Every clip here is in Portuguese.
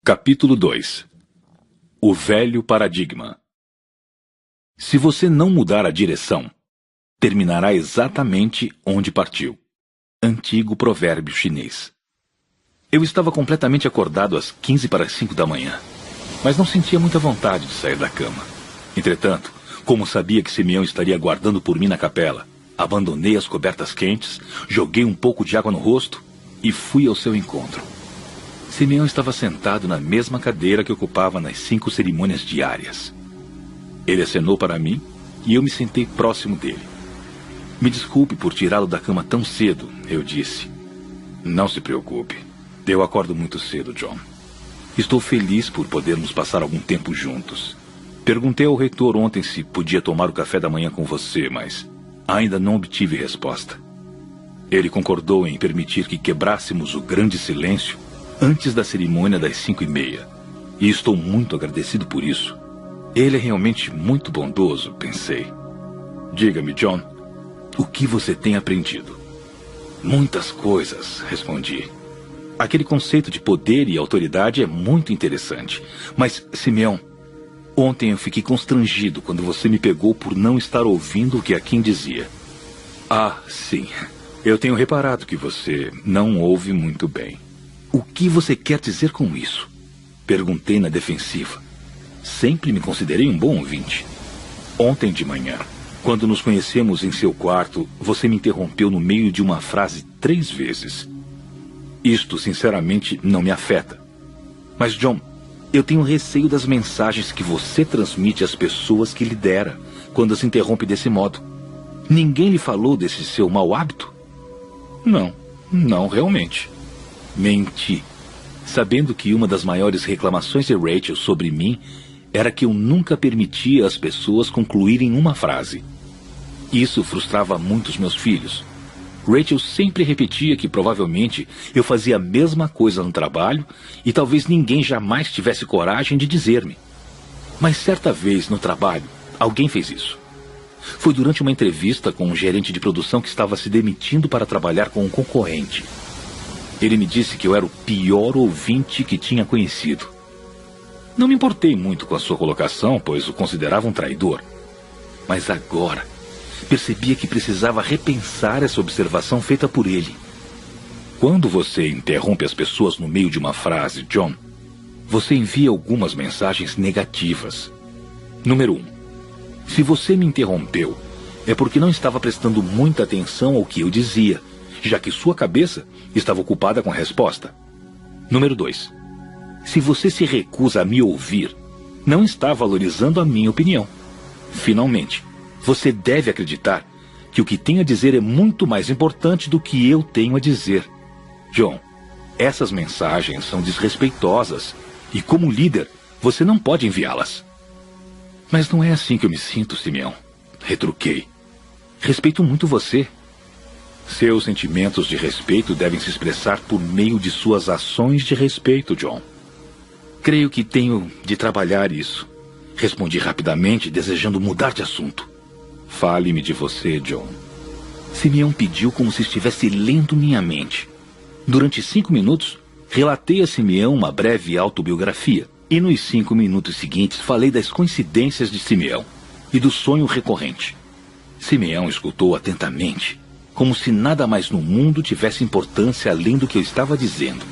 Capítulo 2. O velho paradigma. Se você não mudar a direção, terminará exatamente onde partiu. Antigo provérbio chinês. Eu estava completamente acordado às 5:45 da manhã, mas não sentia muita vontade de sair da cama. Entretanto, como sabia que Simeão estaria aguardando por mim na capela, abandonei as cobertas quentes, joguei um pouco de água no rosto e fui ao seu encontro. Simeão estava sentado na mesma cadeira que ocupava nas 5 cerimônias diárias. Ele acenou para mim e eu me sentei próximo dele. Me desculpe por tirá-lo da cama tão cedo, eu disse. Não se preocupe. Eu acordo muito cedo, John. Estou feliz por podermos passar algum tempo juntos. Perguntei ao reitor ontem se podia tomar o café da manhã com você, mas ainda não obtive resposta. Ele concordou em permitir que quebrássemos o grande silêncio antes da cerimônia das 5:30. E estou muito agradecido por isso. Ele é realmente muito bondoso, pensei. Diga-me, John, o que você tem aprendido? Muitas coisas, respondi. Aquele conceito de poder e autoridade é muito interessante. Mas, Simeão, ontem eu fiquei constrangido quando você me pegou por não estar ouvindo o que a Kim dizia. Ah, sim. Eu tenho reparado que você não ouve muito bem. O que você quer dizer com isso? Perguntei na defensiva. Sempre me considerei um bom ouvinte. Ontem de manhã, quando nos conhecemos em seu quarto, você me interrompeu no meio de uma frase 3 vezes. Isto, sinceramente, não me afeta. Mas, John, eu tenho receio das mensagens que você transmite às pessoas que lidera quando as interrompe desse modo. Ninguém lhe falou desse seu mau hábito? Não, realmente. Menti, sabendo que uma das maiores reclamações de Rachel sobre mim era que eu nunca permitia às pessoas concluírem uma frase. Isso frustrava muito os meus filhos. Rachel sempre repetia que provavelmente eu fazia a mesma coisa no trabalho e talvez ninguém jamais tivesse coragem de dizer-me. Mas certa vez no trabalho, alguém fez isso. Foi durante uma entrevista com um gerente de produção que estava se demitindo para trabalhar com um concorrente. Ele me disse que eu era o pior ouvinte que tinha conhecido. Não me importei muito com a sua colocação, pois o considerava um traidor. Mas agora, percebia que precisava repensar essa observação feita por ele. Quando você interrompe as pessoas no meio de uma frase, John, você envia algumas mensagens negativas. Número 1. Se você me interrompeu, é porque não estava prestando muita atenção ao que eu dizia, já que sua cabeça estava ocupada com a resposta. Número 2. Se você se recusa a me ouvir, não está valorizando a minha opinião. Finalmente, você deve acreditar que o que tenho a dizer é muito mais importante do que eu tenho a dizer. John, essas mensagens são desrespeitosas e, como líder, você não pode enviá-las. Mas não é assim que eu me sinto, Simeão. Retruquei. Respeito muito você. Seus sentimentos de respeito devem se expressar por meio de suas ações de respeito, John. Creio que tenho de trabalhar isso. Respondi rapidamente, desejando mudar de assunto. Fale-me de você, John. Simeão pediu como se estivesse lendo minha mente. Durante 5 minutos, relatei a Simeão uma breve autobiografia. E nos 5 minutos seguintes falei das coincidências de Simeão e do sonho recorrente. Simeão escutou atentamente, como se nada mais no mundo tivesse importância além do que eu estava dizendo.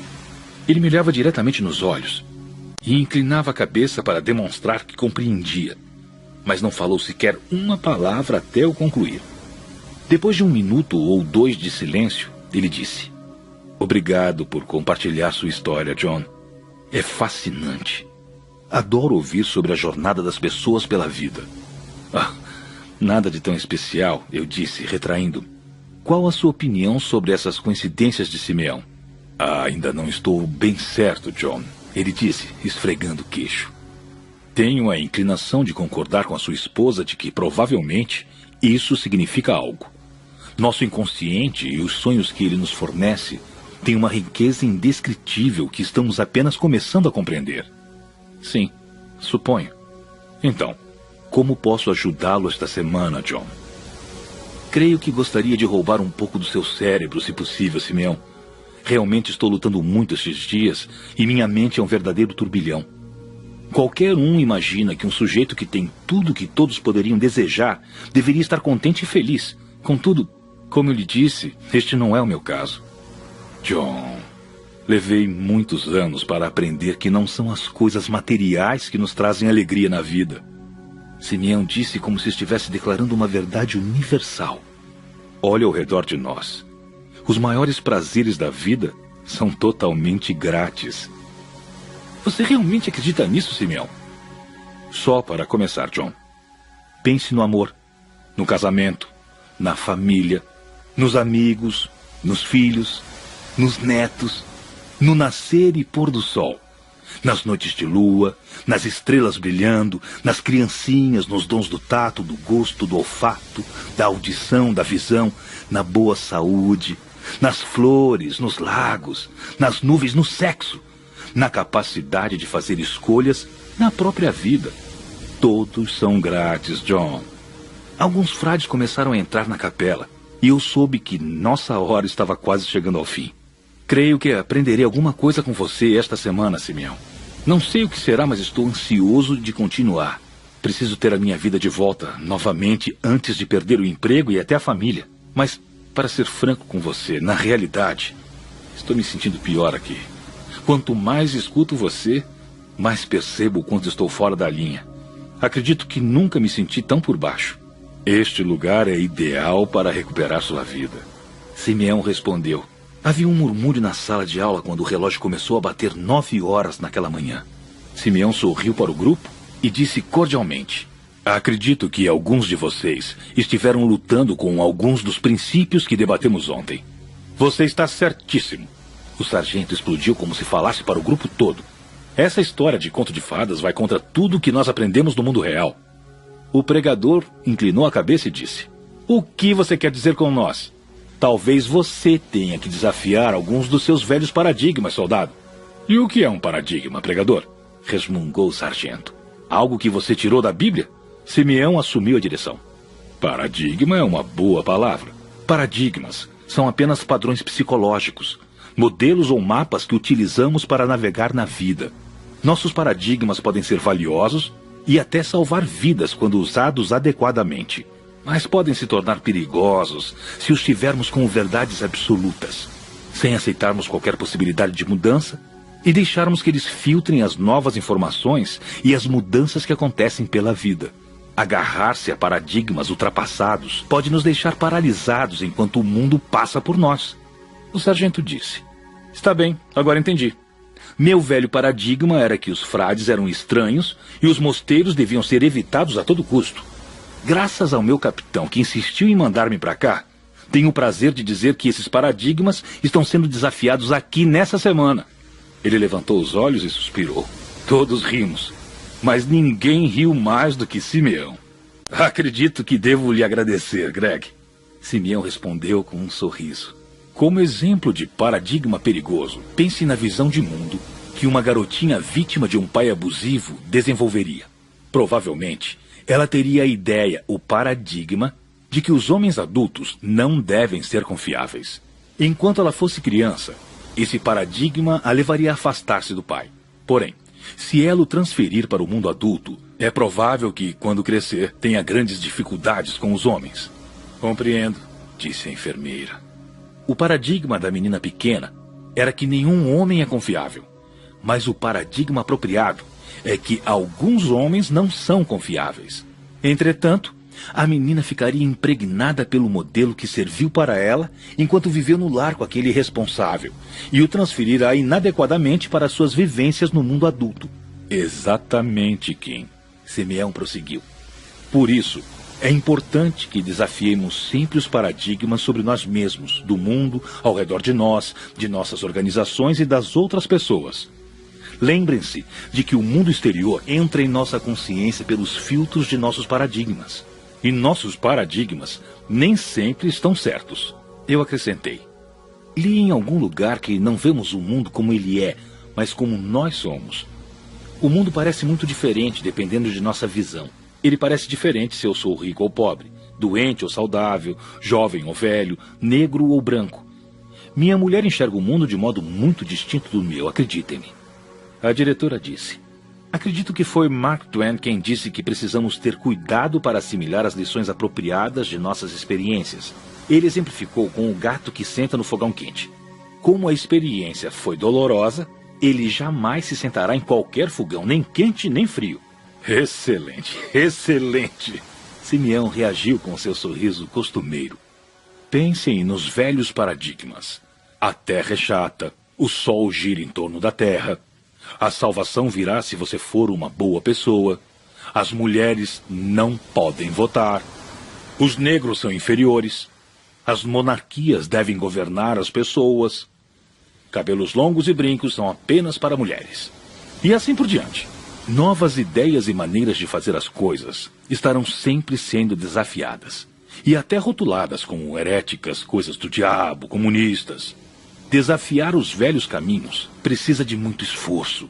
Ele me olhava diretamente nos olhos e inclinava a cabeça para demonstrar que compreendia, mas não falou sequer uma palavra até eu concluir. Depois de 1 minuto ou 2 de silêncio, ele disse: Obrigado por compartilhar sua história, John. É fascinante. Adoro ouvir sobre a jornada das pessoas pela vida. Nada de tão especial, eu disse, retraindo. Qual a sua opinião sobre essas coincidências de Simeão? Ainda não estou bem certo, John, ele disse, esfregando o queixo. Tenho a inclinação de concordar com a sua esposa de que, provavelmente, isso significa algo. Nosso inconsciente e os sonhos que ele nos fornece têm uma riqueza indescritível que estamos apenas começando a compreender. Sim, suponho. Então, como posso ajudá-lo esta semana, John? Creio que gostaria de roubar um pouco do seu cérebro, se possível, Simeão. Realmente estou lutando muito estes dias e minha mente é um verdadeiro turbilhão. Qualquer um imagina que um sujeito que tem tudo que todos poderiam desejar deveria estar contente e feliz. Contudo, como eu lhe disse, este não é o meu caso. John, levei muitos anos para aprender que não são as coisas materiais que nos trazem alegria na vida. Simeão disse como se estivesse declarando uma verdade universal. Olhe ao redor de nós. Os maiores prazeres da vida são totalmente grátis. Você realmente acredita nisso, Simeão? Só para começar, John. Pense no amor, no casamento, na família, nos amigos, nos filhos, nos netos, no nascer e pôr do sol, nas noites de lua, nas estrelas brilhando, nas criancinhas, nos dons do tato, do gosto, do olfato, da audição, da visão, na boa saúde, nas flores, nos lagos, nas nuvens, no sexo, na capacidade de fazer escolhas na própria vida. Todos são grátis, John. Alguns frades começaram a entrar na capela e eu soube que nossa hora estava quase chegando ao fim. Creio que aprenderei alguma coisa com você esta semana, Simeão. Não sei o que será, mas estou ansioso de continuar. Preciso ter a minha vida de volta novamente antes de perder o emprego e até a família. Mas, para ser franco com você, na realidade, estou me sentindo pior aqui. Quanto mais escuto você, mais percebo o quanto estou fora da linha. Acredito que nunca me senti tão por baixo. Este lugar é ideal para recuperar sua vida. Simeão respondeu. Havia um murmúrio na sala de aula quando o relógio começou a bater 9 horas naquela manhã. Simeão sorriu para o grupo e disse cordialmente: acredito que alguns de vocês estiveram lutando com alguns dos princípios que debatemos ontem. Você está certíssimo. O sargento explodiu como se falasse para o grupo todo. Essa história de conto de fadas vai contra tudo que nós aprendemos no mundo real. O pregador inclinou a cabeça e disse: o que você quer dizer com nós? Talvez você tenha que desafiar alguns dos seus velhos paradigmas, soldado. E o que é um paradigma, pregador? Resmungou o sargento. Algo que você tirou da Bíblia? Simeão assumiu a direção. Paradigma é uma boa palavra. Paradigmas são apenas padrões psicológicos, modelos ou mapas que utilizamos para navegar na vida. Nossos paradigmas podem ser valiosos e até salvar vidas quando usados adequadamente. Mas podem se tornar perigosos se os tivermos como verdades absolutas, sem aceitarmos qualquer possibilidade de mudança e deixarmos que eles filtrem as novas informações e as mudanças que acontecem pela vida. Agarrar-se a paradigmas ultrapassados pode nos deixar paralisados enquanto o mundo passa por nós. O sargento disse: está bem, agora entendi. Meu velho paradigma era que os frades eram estranhos e os mosteiros deviam ser evitados a todo custo. Graças ao meu capitão, que insistiu em mandar-me para cá, tenho o prazer de dizer que esses paradigmas estão sendo desafiados aqui nessa semana. Ele levantou os olhos e suspirou. Todos rimos, mas ninguém riu mais do que Simeão. Acredito que devo lhe agradecer, Greg. Simeão respondeu com um sorriso. Como exemplo de paradigma perigoso, pense na visão de mundo que uma garotinha vítima de um pai abusivo desenvolveria. Provavelmente, ela teria a ideia, o paradigma, de que os homens adultos não devem ser confiáveis. Enquanto ela fosse criança, esse paradigma a levaria a afastar-se do pai. Porém, se ela o transferir para o mundo adulto, é provável que, quando crescer, tenha grandes dificuldades com os homens. Compreendo, disse a enfermeira. O paradigma da menina pequena era que nenhum homem é confiável. Mas o paradigma apropriado é que alguns homens não são confiáveis. Entretanto, a menina ficaria impregnada pelo modelo que serviu para ela enquanto viveu no lar com aquele irresponsável e o transferirá inadequadamente para suas vivências no mundo adulto. Exatamente, Kim. Simeão prosseguiu. Por isso, é importante que desafiemos sempre os paradigmas sobre nós mesmos, do mundo, ao redor de nós, de nossas organizações e das outras pessoas. Lembrem-se de que o mundo exterior entra em nossa consciência pelos filtros de nossos paradigmas. E nossos paradigmas nem sempre estão certos. Eu acrescentei. Li em algum lugar que não vemos o mundo como ele é, mas como nós somos. O mundo parece muito diferente dependendo de nossa visão. Ele parece diferente se eu sou rico ou pobre, doente ou saudável, jovem ou velho, negro ou branco. Minha mulher enxerga o mundo de modo muito distinto do meu, acreditem-me. A diretora disse: acredito que foi Mark Twain quem disse que precisamos ter cuidado para assimilar as lições apropriadas de nossas experiências. Ele exemplificou com o gato que senta no fogão quente. Como a experiência foi dolorosa, ele jamais se sentará em qualquer fogão, nem quente nem frio. Excelente, excelente! Simeão reagiu com seu sorriso costumeiro. Pensem nos velhos paradigmas. A terra é chata, o sol gira em torno da terra. A salvação virá se você for uma boa pessoa. As mulheres não podem votar. Os negros são inferiores. As monarquias devem governar as pessoas. Cabelos longos e brincos são apenas para mulheres. E assim por diante. Novas ideias e maneiras de fazer as coisas estarão sempre sendo desafiadas. E até rotuladas como heréticas, coisas do diabo, comunistas. Desafiar os velhos caminhos precisa de muito esforço.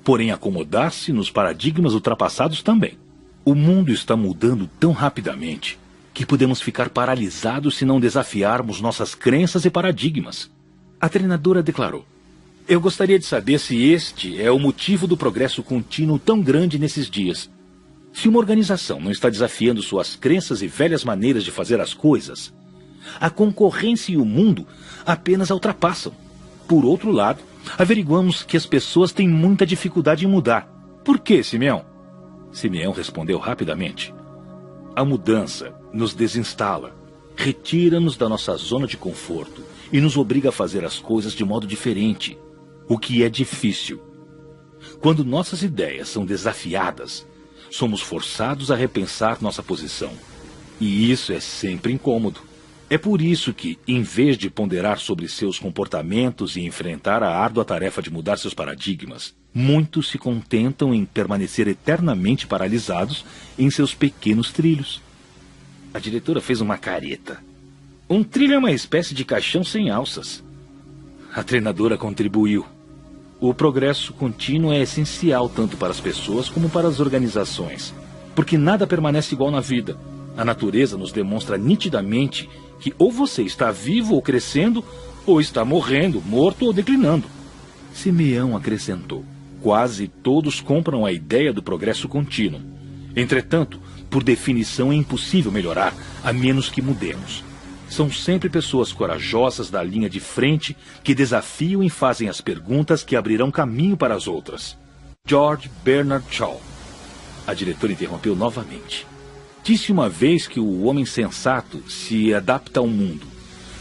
Porém, acomodar-se nos paradigmas ultrapassados também. O mundo está mudando tão rapidamente que podemos ficar paralisados se não desafiarmos nossas crenças e paradigmas. A treinadora declarou: eu gostaria de saber se este é o motivo do progresso contínuo tão grande nesses dias. Se uma organização não está desafiando suas crenças e velhas maneiras de fazer as coisas, a concorrência e o mundo apenas a ultrapassam. Por outro lado, averiguamos que as pessoas têm muita dificuldade em mudar. Por quê, Simeão? Simeão respondeu rapidamente: a mudança nos desinstala, retira-nos da nossa zona de conforto e nos obriga a fazer as coisas de modo diferente, o que é difícil. Quando nossas ideias são desafiadas, somos forçados a repensar nossa posição. E isso é sempre incômodo. É por isso que, em vez de ponderar sobre seus comportamentos e enfrentar a árdua tarefa de mudar seus paradigmas, muitos se contentam em permanecer eternamente paralisados em seus pequenos trilhos. A diretora fez uma careta. Um trilho é uma espécie de caixão sem alças. A treinadora contribuiu. O progresso contínuo é essencial tanto para as pessoas como para as organizações, porque nada permanece igual na vida. A natureza nos demonstra nitidamente que ou você está vivo ou crescendo, ou está morrendo, morto ou declinando. Simeão acrescentou: quase todos compram a ideia do progresso contínuo. Entretanto, por definição é impossível melhorar, a menos que mudemos. São sempre pessoas corajosas da linha de frente que desafiam e fazem as perguntas que abrirão caminho para as outras. George Bernard Shaw. A diretora interrompeu novamente. Disse uma vez que o homem sensato se adapta ao mundo.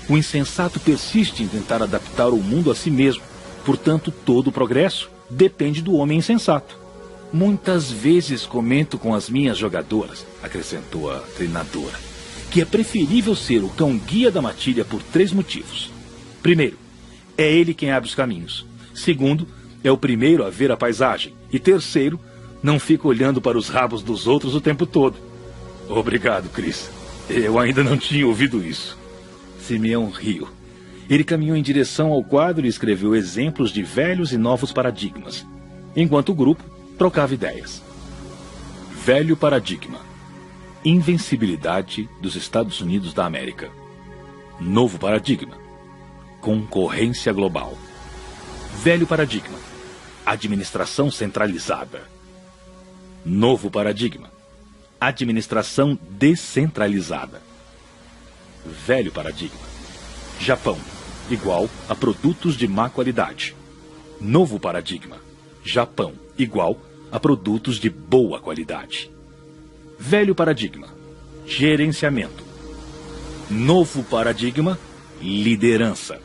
O insensato persiste em tentar adaptar o mundo a si mesmo. Portanto, todo o progresso depende do homem insensato. Muitas vezes comento com as minhas jogadoras, acrescentou a treinadora, que é preferível ser o cão-guia da matilha por 3 motivos. Primeiro, é ele quem abre os caminhos. Segundo, é o primeiro a ver a paisagem. E terceiro, não fica olhando para os rabos dos outros o tempo todo. Obrigado, Chris. Eu ainda não tinha ouvido isso. Simeão riu. Ele caminhou em direção ao quadro e escreveu exemplos de velhos e novos paradigmas, enquanto o grupo trocava ideias. Velho paradigma: invencibilidade dos Estados Unidos da América. Novo paradigma: concorrência global. Velho paradigma: administração centralizada. Novo paradigma: administração descentralizada. Velho paradigma: Japão igual a produtos de má qualidade. Novo paradigma: Japão igual a produtos de boa qualidade. Velho paradigma: gerenciamento. Novo paradigma: liderança.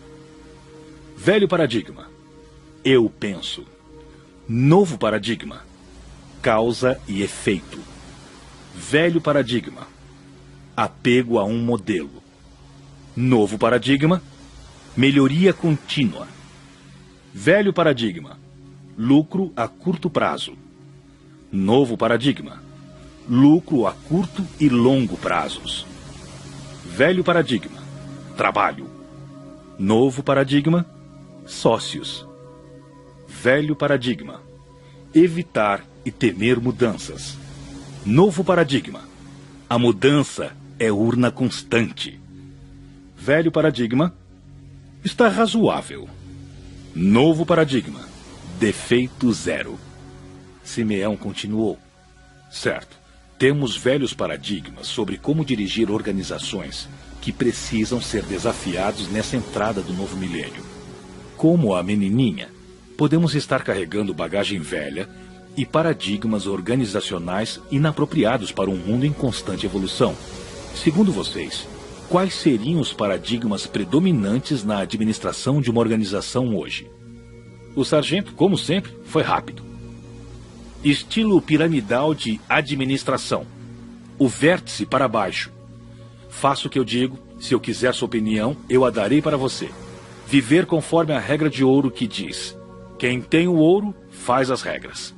Velho paradigma: eu penso. Novo paradigma: causa e efeito. Velho paradigma: apego a um modelo. Novo paradigma: melhoria contínua. Velho paradigma: lucro a curto prazo. Novo paradigma: lucro a curto e longo prazos. Velho paradigma: trabalho. Novo paradigma: sócios. Velho paradigma: evitar e temer mudanças. Novo paradigma: a mudança é urna constante. Velho paradigma: Está razoável. Novo paradigma. Defeito zero. Simeão continuou. Certo. Temos velhos paradigmas sobre como dirigir organizações que precisam ser desafiados nessa entrada do novo milênio. Como a menininha, podemos estar carregando bagagem velha e paradigmas organizacionais inapropriados para um mundo em constante evolução. Segundo vocês, quais seriam os paradigmas predominantes na administração de uma organização hoje? O sargento, como sempre, foi rápido. Estilo piramidal de administração. O vértice para baixo. Faça o que eu digo, se eu quiser sua opinião, eu a darei para você. Viver conforme a regra de ouro que diz: quem tem o ouro, faz as regras.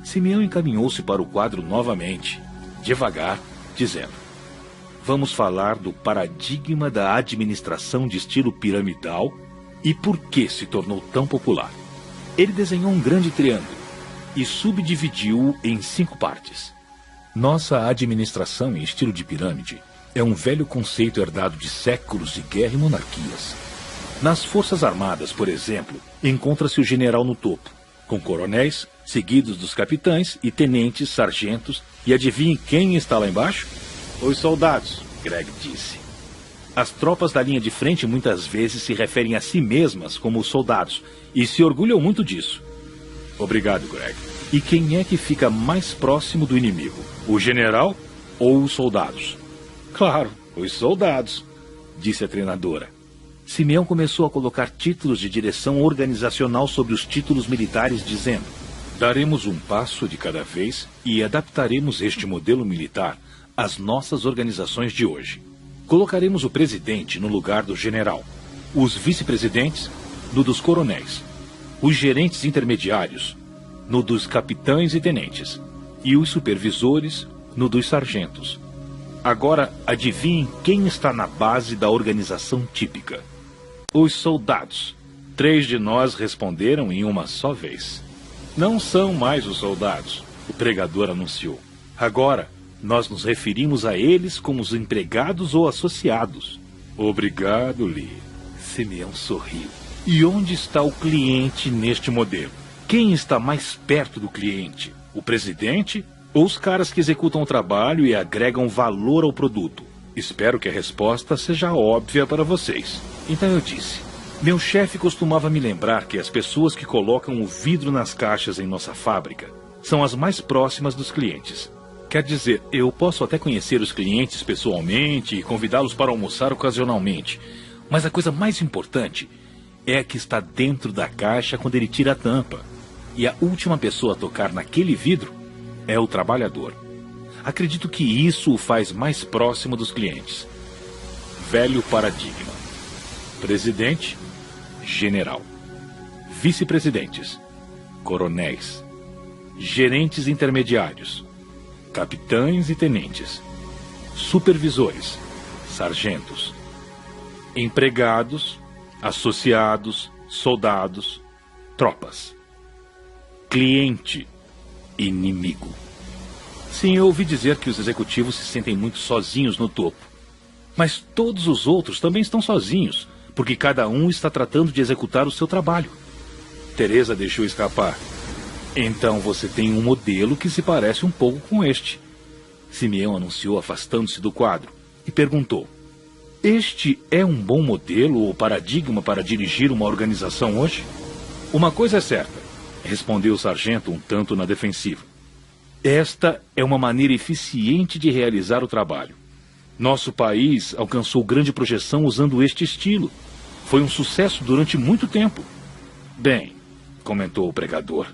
Simeão encaminhou-se para o quadro novamente, devagar, dizendo: vamos falar do paradigma da administração de estilo piramidal e por que se tornou tão popular. Ele desenhou um grande triângulo e subdividiu-o em 5 partes. Nossa administração em estilo de pirâmide é um velho conceito herdado de séculos de guerra e monarquias. Nas Forças Armadas, por exemplo, encontra-se o general no topo, com coronéis, seguidos dos capitães e tenentes, sargentos, e adivinhe quem está lá embaixo? Os soldados, Greg disse. As tropas da linha de frente muitas vezes se referem a si mesmas como soldados e se orgulham muito disso. Obrigado, Greg. E quem é que fica mais próximo do inimigo? O general ou os soldados? Claro, os soldados, disse a treinadora. Simeão começou a colocar títulos de direção organizacional sobre os títulos militares, dizendo: daremos um passo de cada vez e adaptaremos este modelo militar às nossas organizações de hoje. Colocaremos o presidente no lugar do general, os vice-presidentes no dos coronéis, os gerentes intermediários no dos capitães e tenentes, e os supervisores no dos sargentos. Agora, adivinhem quem está na base da organização típica. Os soldados. 3 de nós responderam em uma só vez. Não são mais os soldados, o pregador anunciou. Agora, nós nos referimos a eles como os empregados ou associados. Obrigado, Lee. Simeão sorriu. E onde está o cliente neste modelo? Quem está mais perto do cliente? O presidente ou os caras que executam o trabalho e agregam valor ao produto? Espero que a resposta seja óbvia para vocês. Então eu disse: meu chefe costumava me lembrar que as pessoas que colocam o vidro nas caixas em nossa fábrica são as mais próximas dos clientes. Quer dizer, eu posso até conhecer os clientes pessoalmente e convidá-los para almoçar ocasionalmente, mas a coisa mais importante é a que está dentro da caixa quando ele tira a tampa. E a última pessoa a tocar naquele vidro é o trabalhador. Acredito que isso o faz mais próximo dos clientes. Velho paradigma. Presidente, general. Vice-presidentes, coronéis. Gerentes intermediários, capitães e tenentes. Supervisores, sargentos. Empregados, associados, soldados, tropas. Cliente, inimigo. Sim, eu ouvi dizer que os executivos se sentem muito sozinhos no topo. Mas todos os outros também estão sozinhos, porque cada um está tratando de executar o seu trabalho. Teresa deixou escapar. Então você tem um modelo que se parece um pouco com este. Simeão anunciou, afastando-se do quadro, e perguntou: este é um bom modelo ou paradigma para dirigir uma organização hoje? Uma coisa é certa, respondeu o sargento um tanto na defensiva. Esta é uma maneira eficiente de realizar o trabalho. Nosso país alcançou grande projeção usando este estilo. Foi um sucesso durante muito tempo. Bem, comentou o pregador,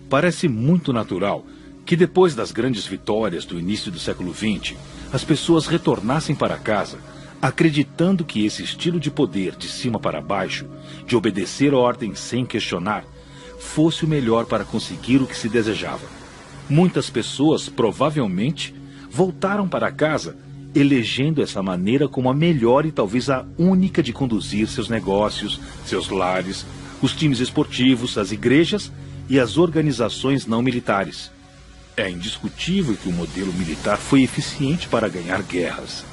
parece muito natural que depois das grandes vitórias do início do século XX, as pessoas retornassem para casa acreditando que esse estilo de poder de cima para baixo, de obedecer ordens sem questionar, fosse o melhor para conseguir o que se desejava. Muitas pessoas, provavelmente, voltaram para casa elegendo essa maneira como a melhor e talvez a única de conduzir seus negócios, seus lares, os times esportivos, as igrejas e as organizações não militares. É indiscutível que o modelo militar foi eficiente para ganhar guerras.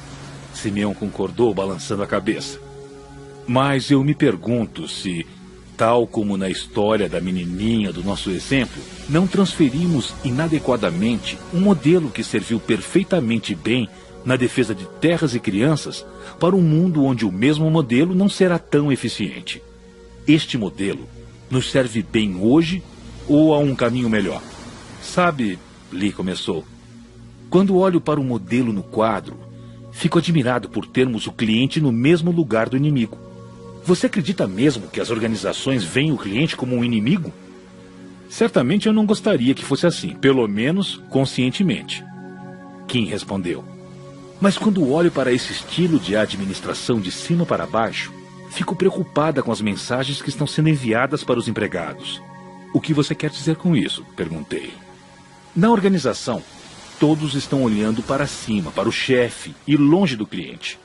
Simeão concordou, balançando a cabeça. Mas eu me pergunto se, tal como na história da menininha do nosso exemplo, não transferimos inadequadamente um modelo que serviu perfeitamente bem na defesa de terras e crianças para um mundo onde o mesmo modelo não será tão eficiente. Este modelo nos serve bem hoje ou há um caminho melhor? Sabe, Lee começou, quando olho para o modelo no quadro, fico admirado por termos o cliente no mesmo lugar do inimigo. Você acredita mesmo que as organizações veem o cliente como um inimigo? Certamente eu não gostaria que fosse assim, pelo menos conscientemente. Kim respondeu. Mas quando olho para esse estilo de administração de cima para baixo, fico preocupada com as mensagens que estão sendo enviadas para os empregados. O que você quer dizer com isso? Perguntei. Na organização, todos estão olhando para cima, para o chefe e longe do cliente.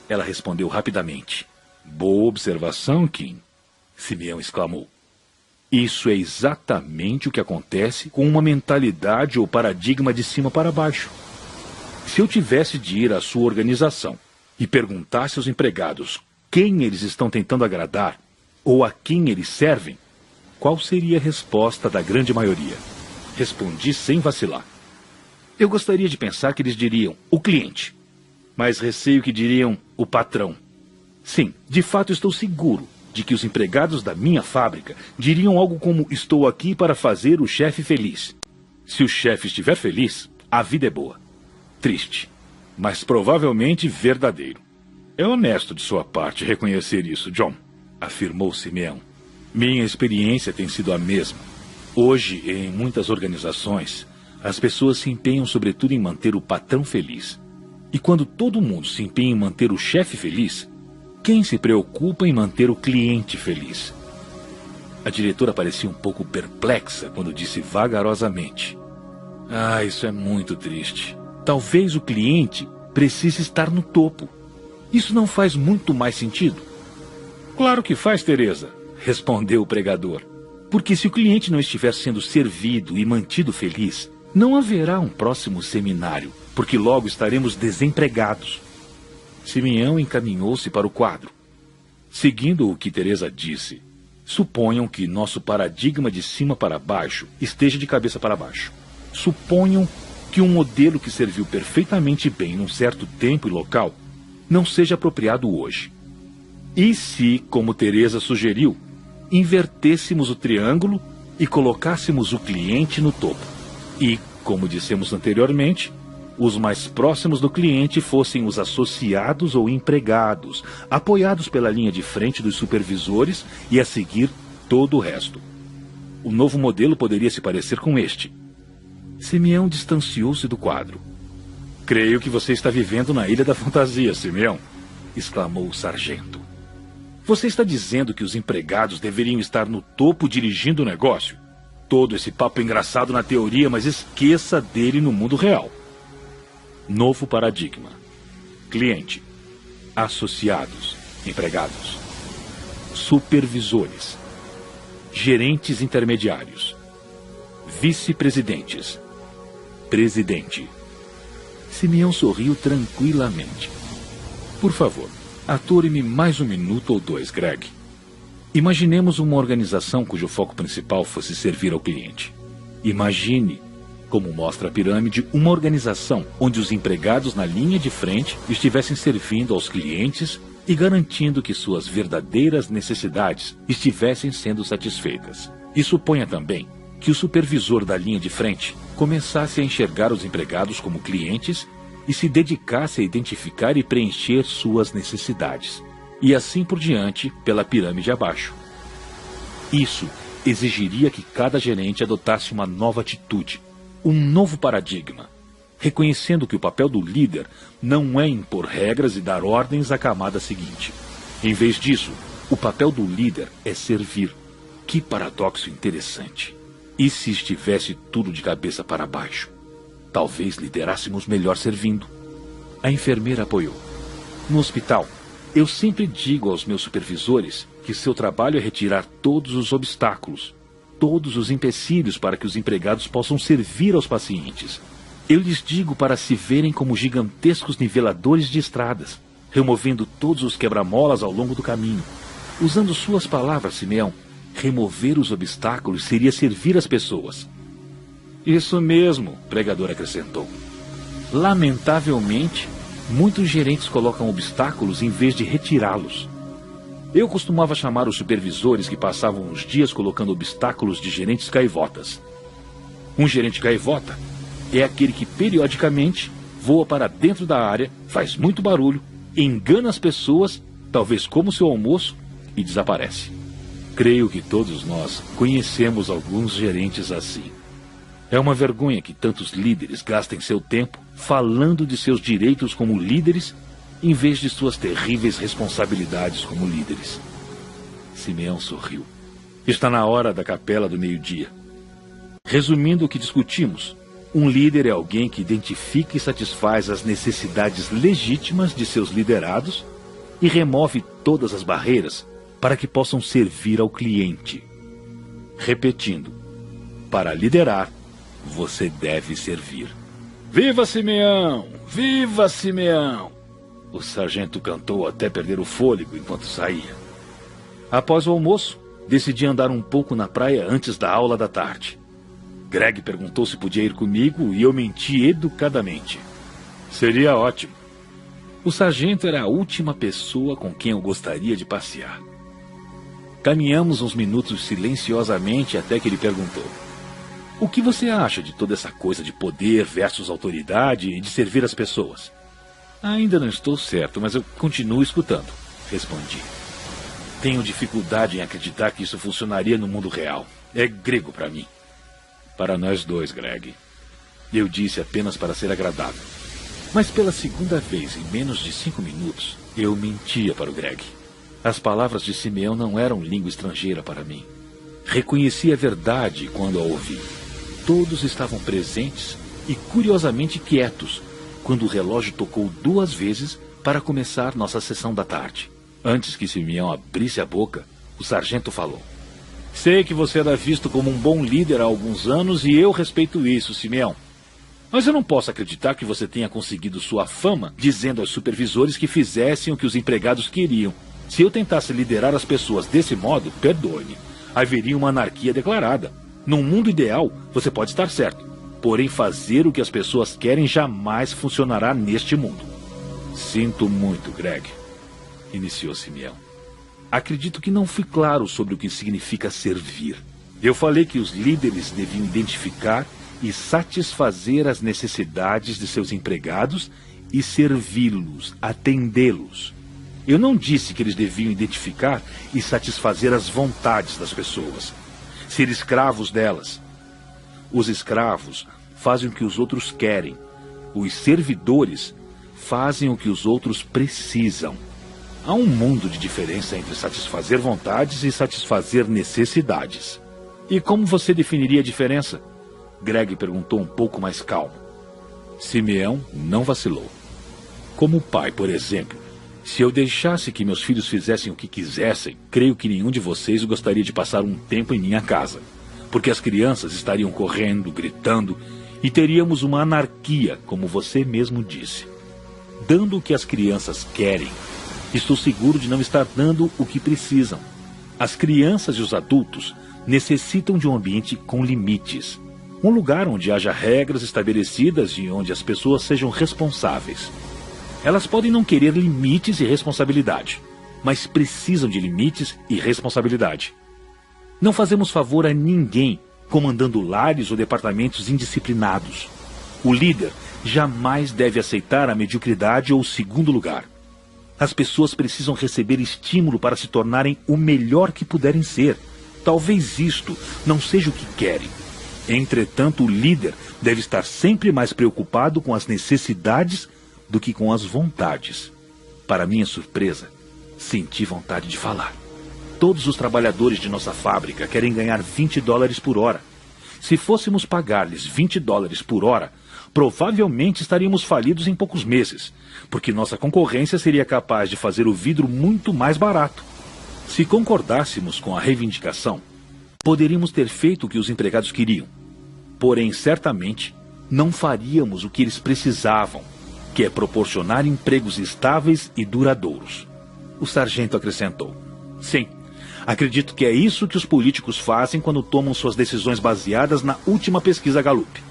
Ela respondeu rapidamente. Boa observação, Kim. Simeão exclamou. Isso é exatamente o que acontece com uma mentalidade ou paradigma de cima para baixo. Se eu tivesse de ir à sua organização e perguntasse aos empregados quem eles estão tentando agradar ou a quem eles servem, qual seria a resposta da grande maioria? Respondi sem vacilar. Eu gostaria de pensar que eles diriam o cliente, mas receio que diriam o patrão. Sim, de fato estou seguro de que os empregados da minha fábrica diriam algo como estou aqui para fazer o chefe feliz. Se o chefe estiver feliz, a vida é boa. Triste, mas provavelmente verdadeiro. É honesto de sua parte reconhecer isso, John, afirmou Simeão. Minha experiência tem sido a mesma. Hoje, em muitas organizações, as pessoas se empenham sobretudo em manter o patrão feliz. E quando todo mundo se empenha em manter o chefe feliz, quem se preocupa em manter o cliente feliz? A diretora parecia um pouco perplexa quando disse vagarosamente. Isso é muito triste. Talvez o cliente precise estar no topo. Isso não faz muito mais sentido? Claro que faz, Teresa, respondeu o pregador. Porque se o cliente não estiver sendo servido e mantido feliz, não haverá um próximo seminário, porque logo estaremos desempregados. Simeão encaminhou-se para o quadro. Seguindo o que Teresa disse, suponham que nosso paradigma de cima para baixo esteja de cabeça para baixo. Suponham que um modelo que serviu perfeitamente bem num certo tempo e local não seja apropriado hoje. E se, como Teresa sugeriu, invertêssemos o triângulo e colocássemos o cliente no topo? E, como dissemos anteriormente, os mais próximos do cliente fossem os associados ou empregados, apoiados pela linha de frente dos supervisores e a seguir todo o resto. O novo modelo poderia se parecer com este. Simeão distanciou-se do quadro. Creio que você está vivendo na Ilha da Fantasia, Simeão, exclamou o sargento. Você está dizendo que os empregados deveriam estar no topo dirigindo o negócio? Todo esse papo engraçado na teoria, mas esqueça dele no mundo real. Novo paradigma. Cliente. Associados. Empregados. Supervisores. Gerentes intermediários. Vice-presidentes. Presidente. Simeão sorriu tranquilamente. Por favor, atore-me mais um minuto ou dois, Greg. Imaginemos uma organização cujo foco principal fosse servir ao cliente. Imagine, como mostra a pirâmide, uma organização onde os empregados na linha de frente estivessem servindo aos clientes e garantindo que suas verdadeiras necessidades estivessem sendo satisfeitas. E suponha também que o supervisor da linha de frente começasse a enxergar os empregados como clientes e se dedicasse a identificar e preencher suas necessidades. E assim por diante, pela pirâmide abaixo. Isso exigiria que cada gerente adotasse uma nova atitude, um novo paradigma, reconhecendo que o papel do líder não é impor regras e dar ordens à camada seguinte. Em vez disso, o papel do líder é servir. Que paradoxo interessante. E se estivesse tudo de cabeça para baixo? Talvez liderássemos melhor servindo. A enfermeira apoiou. No hospital, eu sempre digo aos meus supervisores que seu trabalho é retirar todos os obstáculos, todos os empecilhos para que os empregados possam servir aos pacientes. Eu lhes digo para se verem como gigantescos niveladores de estradas. removendo todos os quebra-molas ao longo do caminho. Usando suas palavras, Simeão, remover os obstáculos seria servir as pessoas. Isso mesmo, o pregador acrescentou. Lamentavelmente, muitos gerentes colocam obstáculos em vez de retirá-los. Eu costumava chamar os supervisores que passavam os dias colocando obstáculos de gerentes gaivotas. Um gerente gaivota é aquele que periodicamente voa para dentro da área, faz muito barulho, engana as pessoas, talvez como seu almoço, e desaparece. Creio que todos nós conhecemos alguns gerentes assim. É uma vergonha que tantos líderes gastem seu tempo falando de seus direitos como líderes, em vez de suas terríveis responsabilidades como líderes. Simeão sorriu. Está na hora da capela do meio-dia. Resumindo o que discutimos, um líder é alguém que identifica e satisfaz as necessidades legítimas de seus liderados e remove todas as barreiras para que possam servir ao cliente. Repetindo, para liderar, você deve servir. Viva Simeão! Viva Simeão! O sargento cantou até perder o fôlego enquanto saía. Após o almoço, decidi andar um pouco na praia antes da aula da tarde. Greg perguntou se podia ir comigo e eu menti educadamente. Seria ótimo. O sargento era a última pessoa com quem eu gostaria de passear. Caminhamos uns minutos silenciosamente até que ele perguntou: o que você acha de toda essa coisa de poder versus autoridade e de servir as pessoas? Ainda não estou certo, mas eu continuo escutando, respondi. Tenho dificuldade em acreditar que isso funcionaria no mundo real. É grego para mim. Para nós dois, Greg. Eu disse apenas para ser agradável. Mas pela segunda vez em menos de 5 minutos, eu mentia para o Greg. As palavras de Simeão não eram língua estrangeira para mim. Reconheci a verdade quando a ouvi. Todos estavam presentes e curiosamente quietos quando o relógio tocou 2 vezes para começar nossa sessão da tarde. Antes que Simeão abrisse a boca, o sargento falou: sei que você era visto como um bom líder há alguns anos e eu respeito isso, Simeão. Mas eu não posso acreditar que você tenha conseguido sua fama dizendo aos supervisores que fizessem o que os empregados queriam. Se eu tentasse liderar as pessoas desse modo, perdoe-me, haveria uma anarquia declarada. Num mundo ideal, você pode estar certo. Porém, fazer o que as pessoas querem jamais funcionará neste mundo. Sinto muito, Greg, iniciou Simeão. Acredito que não fui claro sobre o que significa servir. Eu falei que os líderes deviam identificar e satisfazer as necessidades de seus empregados e servi-los, atendê-los. Eu não disse que eles deviam identificar e satisfazer as vontades das pessoas, ser escravos delas. Os escravos fazem o que os outros querem. Os servidores fazem o que os outros precisam. Há um mundo de diferença entre satisfazer vontades e satisfazer necessidades. E como você definiria a diferença? Greg perguntou um pouco mais calmo. Simeão não vacilou. Como pai, por exemplo, se eu deixasse que meus filhos fizessem o que quisessem, creio que nenhum de vocês gostaria de passar um tempo em minha casa. Porque as crianças estariam correndo, gritando, e teríamos uma anarquia, como você mesmo disse. Dando o que as crianças querem, estou seguro de não estar dando o que precisam. As crianças e os adultos necessitam de um ambiente com limites. Um lugar onde haja regras estabelecidas e onde as pessoas sejam responsáveis. Elas podem não querer limites e responsabilidade, mas precisam de limites e responsabilidade. Não fazemos favor a ninguém comandando lares ou departamentos indisciplinados. O líder jamais deve aceitar a mediocridade ou o segundo lugar. As pessoas precisam receber estímulo para se tornarem o melhor que puderem ser. Talvez isto não seja o que querem. Entretanto, o líder deve estar sempre mais preocupado com as necessidades do que com as vontades. Para minha surpresa, senti vontade de falar. Todos os trabalhadores de nossa fábrica querem ganhar $20 por hora. Se fôssemos pagar-lhes $20 por hora, provavelmente estaríamos falidos em poucos meses, porque nossa concorrência seria capaz de fazer o vidro muito mais barato. Se concordássemos com a reivindicação, poderíamos ter feito o que os empregados queriam. Porém, certamente, não faríamos o que eles precisavam. que é proporcionar empregos estáveis e duradouros. O sargento acrescentou: sim, acredito que é isso que os políticos fazem quando tomam suas decisões baseadas na última pesquisa Gallup.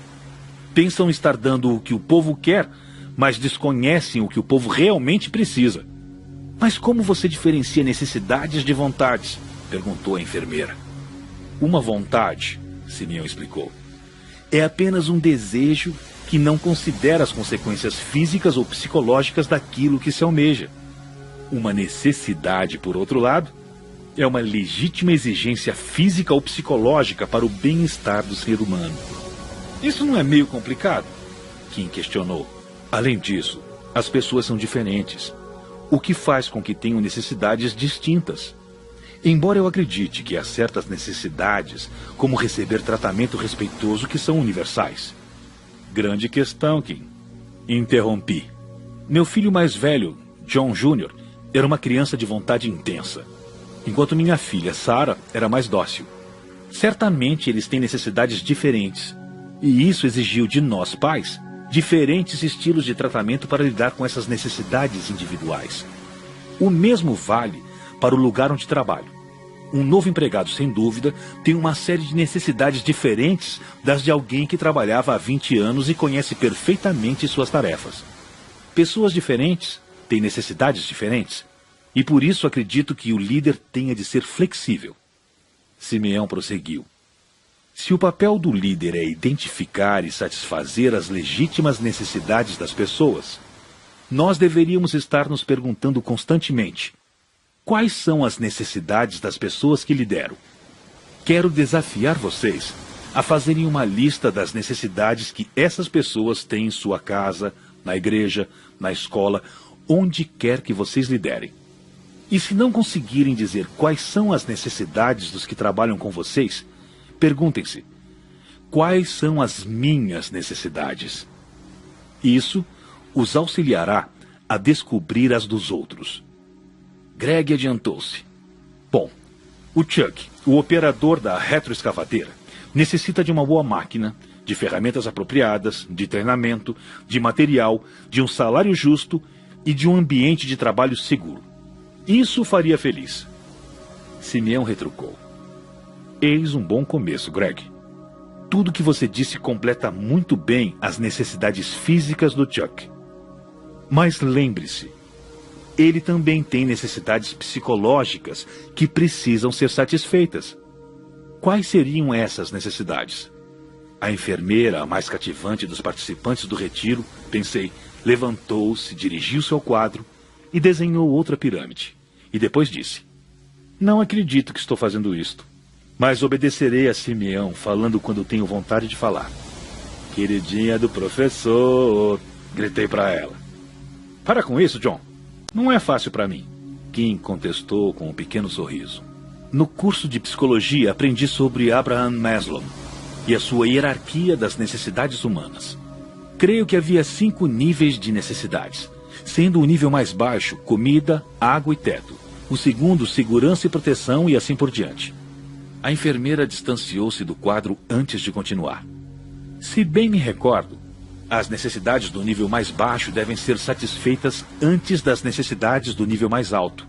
Pensam estar dando o que o povo quer, mas desconhecem o que o povo realmente precisa. Mas como você diferencia necessidades de vontades? Perguntou a enfermeira. Uma vontade, Simeão explicou, é apenas um desejo que não considera as consequências físicas ou psicológicas daquilo que se almeja. Uma necessidade, por outro lado, é uma legítima exigência física ou psicológica para o bem-estar do ser humano. Isso não é meio complicado? Kim questionou. Além disso, as pessoas são diferentes, o que faz com que tenham necessidades distintas. Embora eu acredite que há certas necessidades, como receber tratamento respeitoso, que são universais. Grande questão, Kim. Interrompi. Meu filho mais velho, John Jr., era uma criança de vontade intensa, enquanto minha filha, Sarah, era mais dócil. Certamente eles têm necessidades diferentes, e isso exigiu de nós, pais, diferentes estilos de tratamento para lidar com essas necessidades individuais. O mesmo vale para o lugar onde trabalho. Um novo empregado, sem dúvida, tem uma série de necessidades diferentes das de alguém que trabalhava há 20 anos e conhece perfeitamente suas tarefas. Pessoas diferentes têm necessidades diferentes, e por isso acredito que o líder tenha de ser flexível. Simeão prosseguiu. Se o papel do líder é identificar e satisfazer as legítimas necessidades das pessoas, nós deveríamos estar nos perguntando constantemente: quais são as necessidades das pessoas que lideram? Quero desafiar vocês a fazerem uma lista das necessidades que essas pessoas têm em sua casa, na igreja, na escola, onde quer que vocês liderem. E se não conseguirem dizer quais são as necessidades dos que trabalham com vocês, perguntem-se: quais são as minhas necessidades? Isso os auxiliará a descobrir as dos outros. Greg adiantou-se. Bom, o Chuck, o operador da retroescavadeira, necessita de uma boa máquina, de ferramentas apropriadas, de treinamento, de material, de um salário justo e de um ambiente de trabalho seguro. Isso o faria feliz. Simeão retrucou. Eis um bom começo, Greg. Tudo que você disse completa muito bem as necessidades físicas do Chuck. Mas lembre-se, ele também tem necessidades psicológicas que precisam ser satisfeitas. Quais seriam essas necessidades? A enfermeira, a mais cativante dos participantes do retiro, pensei, levantou-se, dirigiu-se ao quadro e desenhou outra pirâmide. E depois disse: não acredito que estou fazendo isto, mas obedecerei a Simeão falando quando tenho vontade de falar. Queridinha do professor, gritei para ela. Para com isso, John. Não é fácil para mim, Kim contestou com um pequeno sorriso. No curso de psicologia aprendi sobre Abraham Maslow e a sua hierarquia das necessidades humanas. Creio que havia 5 níveis de necessidades, sendo o nível mais baixo comida, água e teto. O segundo, segurança e proteção, e assim por diante. A enfermeira distanciou-se do quadro antes de continuar. Se bem me recordo, as necessidades do nível mais baixo devem ser satisfeitas antes das necessidades do nível mais alto.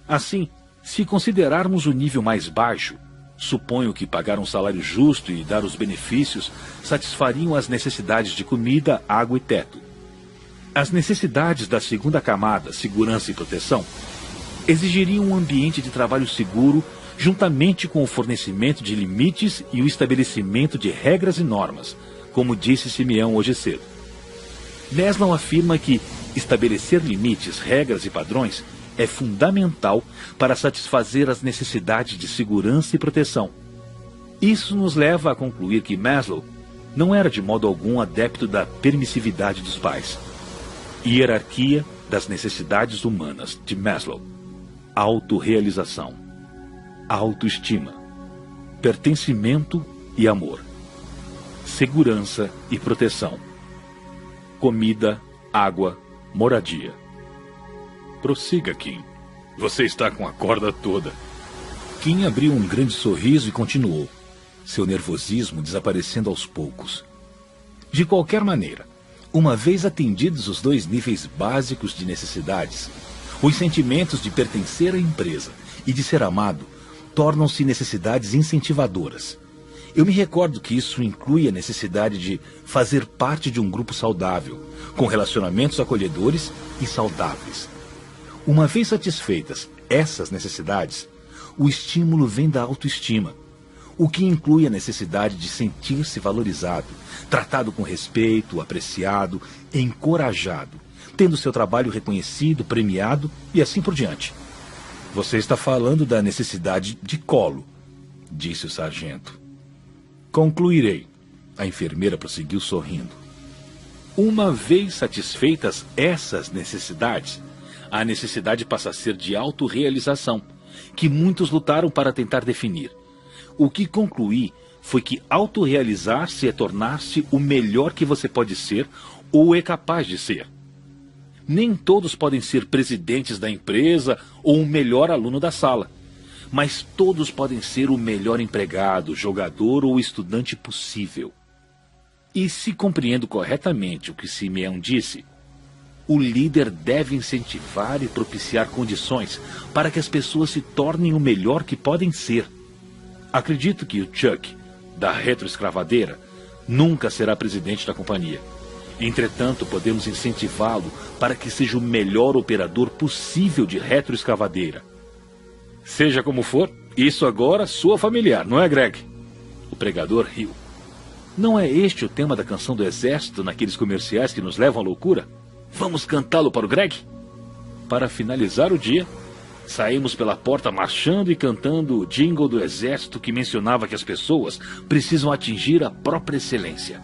Assim, se considerarmos o nível mais baixo, suponho que pagar um salário justo e dar os benefícios satisfariam as necessidades de comida, água e teto. As necessidades da segunda camada, segurança e proteção, exigiriam um ambiente de trabalho seguro, juntamente com o fornecimento de limites e o estabelecimento de regras e normas, como disse Simeão hoje cedo. Maslow afirma que estabelecer limites, regras e padrões é fundamental para satisfazer as necessidades de segurança e proteção. Isso nos leva a concluir que Maslow não era de modo algum adepto da permissividade dos pais. Hierarquia das necessidades humanas, de Maslow. Autorrealização, autoestima, pertencimento e amor, segurança e proteção, comida, água, moradia. Prossiga, Kim. Você está com a corda toda. Kim abriu um grande sorriso e continuou, seu nervosismo desaparecendo aos poucos. De qualquer maneira, Uma vez atendidos os 2 níveis básicos de necessidades, os sentimentos de pertencer à empresa e de ser amado tornam-se necessidades incentivadoras. Eu me recordo que isso inclui a necessidade de fazer parte de um grupo saudável, com relacionamentos acolhedores e saudáveis. Uma vez satisfeitas essas necessidades, o estímulo vem da autoestima, o que inclui a necessidade de sentir-se valorizado, tratado com respeito, apreciado, encorajado, tendo seu trabalho reconhecido, premiado e assim por diante. Você está falando da necessidade de colo, disse o sargento. Concluirei. A enfermeira prosseguiu sorrindo. Uma vez satisfeitas essas necessidades, a necessidade passa a ser de autorrealização, que muitos lutaram para tentar definir. O que concluí foi que autorrealizar-se é tornar-se o melhor que você pode ser ou é capaz de ser. Nem todos podem ser presidentes da empresa ou o melhor aluno da sala, mas todos podem ser o melhor empregado, jogador ou estudante possível. E se compreendo corretamente o que Simeão disse, o líder deve incentivar e propiciar condições para que as pessoas se tornem o melhor que podem ser. Acredito que o Chuck, da retroescravadeira, nunca será presidente da companhia. Entretanto, podemos incentivá-lo para que seja o melhor operador possível de retroescavadeira. Seja como for, isso agora soa familiar, não é, Greg? O pregador riu. Não é este o tema da canção do exército naqueles comerciais que nos levam à loucura? Vamos cantá-lo para o Greg? Para finalizar o dia, saímos pela porta marchando e cantando o jingle do exército que mencionava que as pessoas precisam atingir a própria excelência.